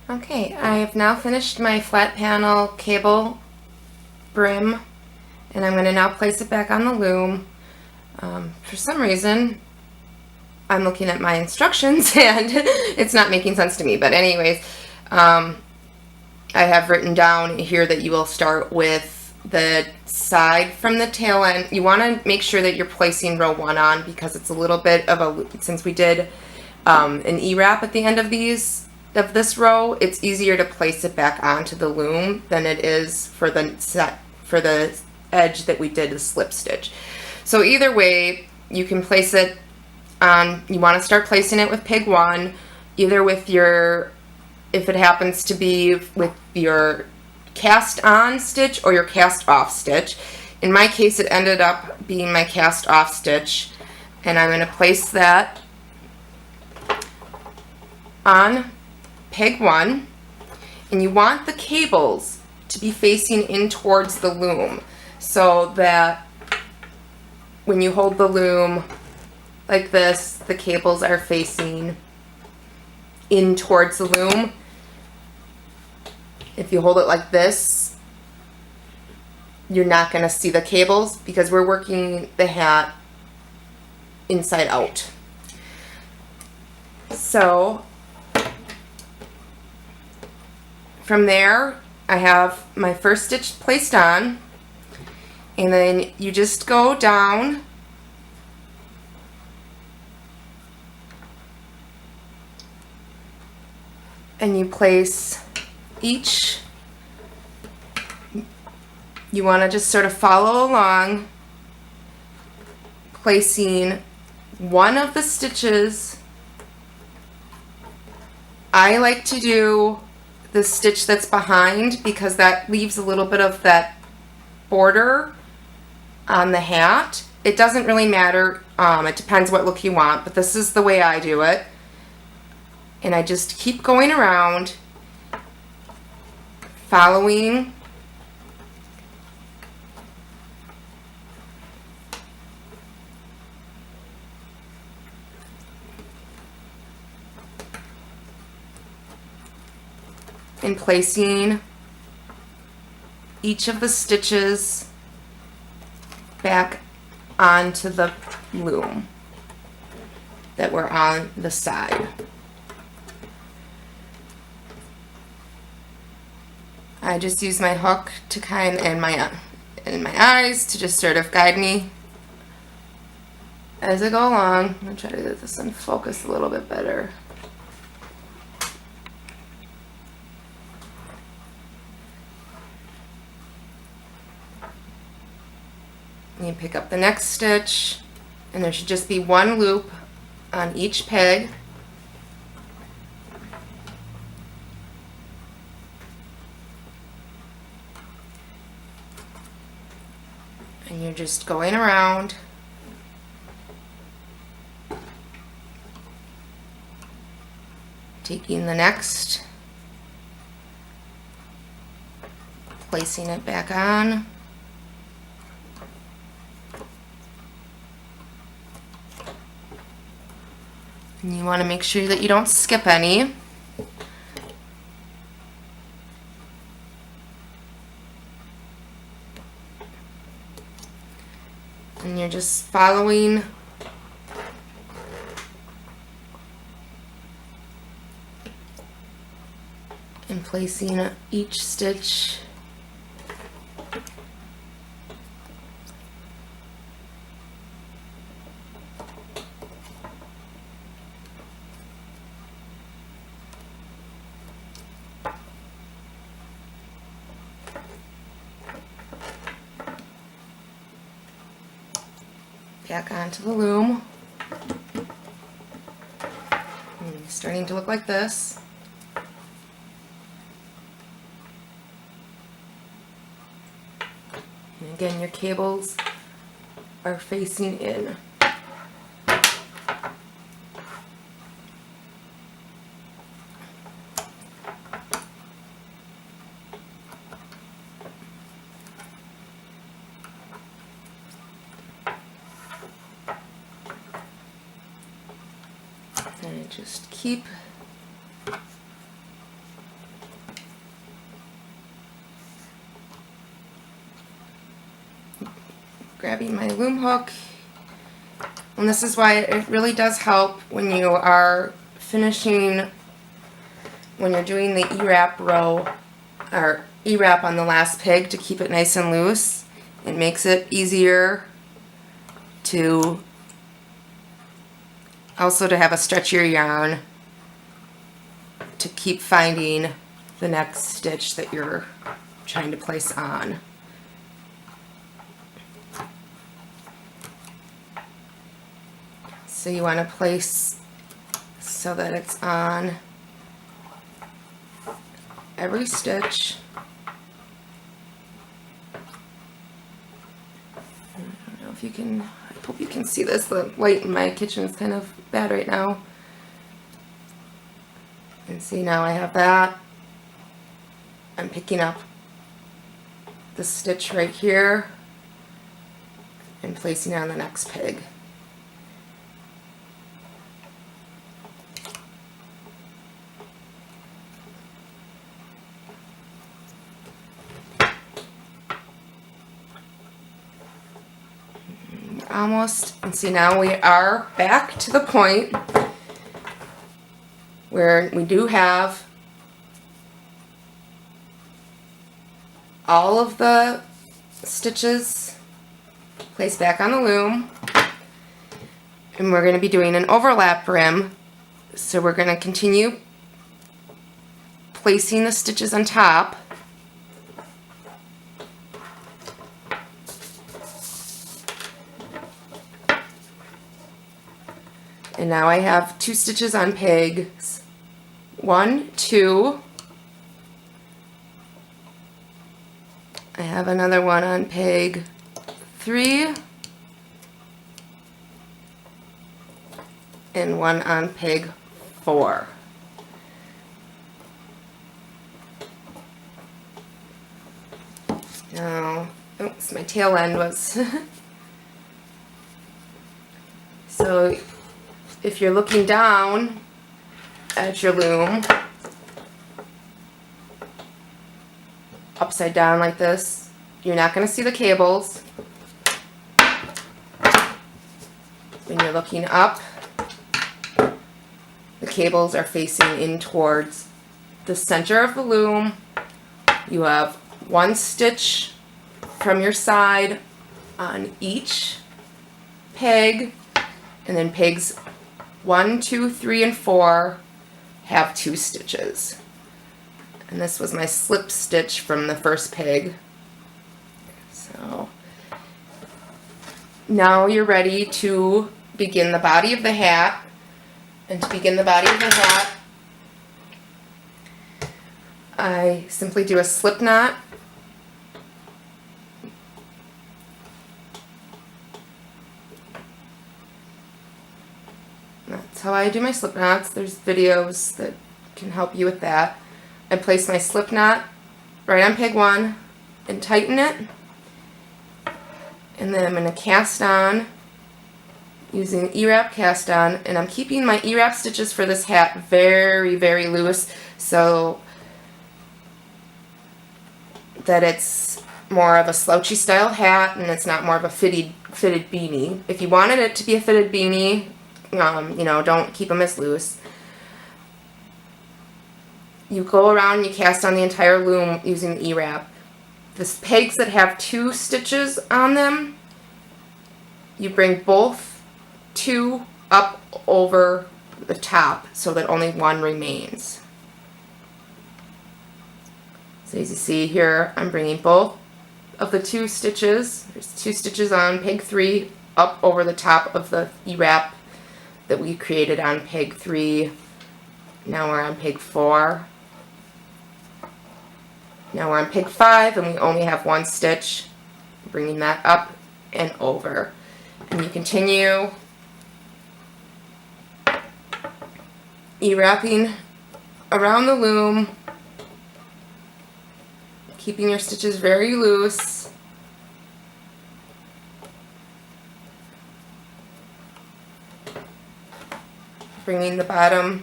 Okay, I have now finished my flat panel cable brim, and I'm going to now place it back on the loom. For some reason, I'm looking at my instructions and it's not making sense to me, but anyways, I have written down here that you will start with the side from the tail end. You want to make sure that you're placing row 1 on, because it's a little bit of a, since we did an E-wrap at the end of this row, it's easier to place it back onto the loom than it is for the edge that we did the slip stitch. So either way, you can place it on, you want to start placing it with peg 1, either with your, if it happens to be with your cast on stitch or your cast off stitch. In my case, it ended up being my cast off stitch, and I'm going to place that on peg 1, and you want the cables to be facing in towards the loom, so that when you hold the loom like this, the cables are facing in towards the loom. If you hold it like this, you're not going to see the cables, because we're working the hat inside out. So from there, I have my first stitch placed on, and then you just go down and you place each, you want to just sort of follow along, placing one of the stitches. I like to do the stitch that's behind, because that leaves a little bit of that border on the hat. It doesn't really matter, it depends what look you want, but this is the way I do it. And I just keep going around, following and placing each of the stitches back onto the loom that were on the side. I just use my hook to kind, and my eyes to just sort of guide me as I go along. I'm going to try to get this in focus a little bit better. You pick up the next stitch, and there should just be one loop on each peg. And you're just going around, taking the next, placing it back on. And you want to make sure that you don't skip any. And you're just following and placing each stitch back onto the loom. And it's starting to look like this. And again, your cables are facing in. And just keep grabbing my loom hook. And this is why it really does help when you are finishing, when you're doing the E-wrap row, or E-wrap on the last pig, to keep it nice and loose. It makes it easier to also to have a stretchier yarn to keep finding the next stitch that you're trying to place on. So you want to place so that it's on every stitch. I don't know if you can, I hope you can see this. The light in my kitchen is kind of bad right now. And see, now I have that. I'm picking up the stitch right here and placing it on the next pig. Almost, and see, now we are back to the point where we do have all of the stitches placed back on the loom, and we're going to be doing an overlap brim. So we're going to continue placing the stitches on top. And now I have 2 stitches on pegs 1, 2. I have another one on peg 3 and one on peg 4. Now, oops, my tail end was so if you're looking down at your loom upside down like this, you're not going to see the cables. When you're looking up, the cables are facing in towards the center of the loom. You have 1 stitch from your side on each peg, and then pegs 1, 2, 3, and 4 have 2 stitches. And this was my slip stitch from the first peg. So now you're ready to begin the body of the hat. And to begin the body of the hat, I simply do a slip knot. That's how I do my slip knots. There's videos that can help you with that. I place my slip knot right on peg 1 and tighten it. And then I'm going to cast on using E-wrap cast on, and I'm keeping my E-wrap stitches for this hat very, very loose so that it's more of a slouchy style hat and it's not more of a fitted beanie. If you wanted it to be a fitted beanie, you know, don't keep them as loose. You go around and you cast on the entire loom using E-wrap. The pegs that have 2 stitches on them, you bring both 2 up over the top so that only 1 remains. So as you see here, I'm bringing both of the 2 stitches. There's 2 stitches on peg 3 up over the top of the E-wrap that we created on peg 3. Now we're on peg 4. Now we're on peg 5 and we only have 1 stitch. Bringing that up and over. And you continue E-wrapping around the loom, keeping your stitches very loose. Bringing the bottom,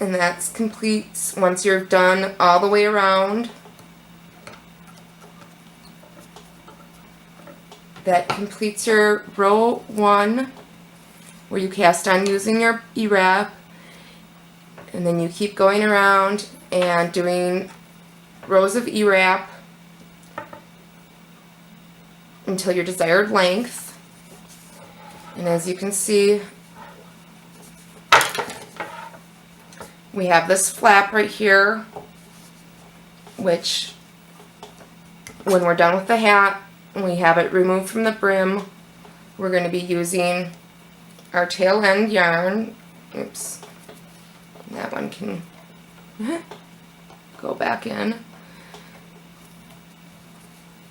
and that's complete once you're done all the way around. That completes your row 1 where you cast on using your E-wrap, and then you keep going around and doing rows of E-wrap until your desired length. And as you can see, we have this flap right here, which when we're done with the hat and we have it removed from the brim, we're going to be using our tail end yarn. Oops, that one can go back in.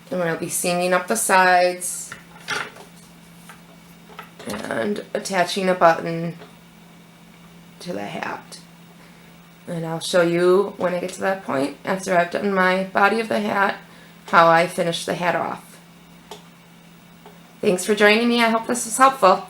And we're going to be seaming up the sides and attaching a button to the hat. And I'll show you when I get to that point, after I've done my body of the hat, how I finish the hat off. Thanks for joining me. I hope this was helpful.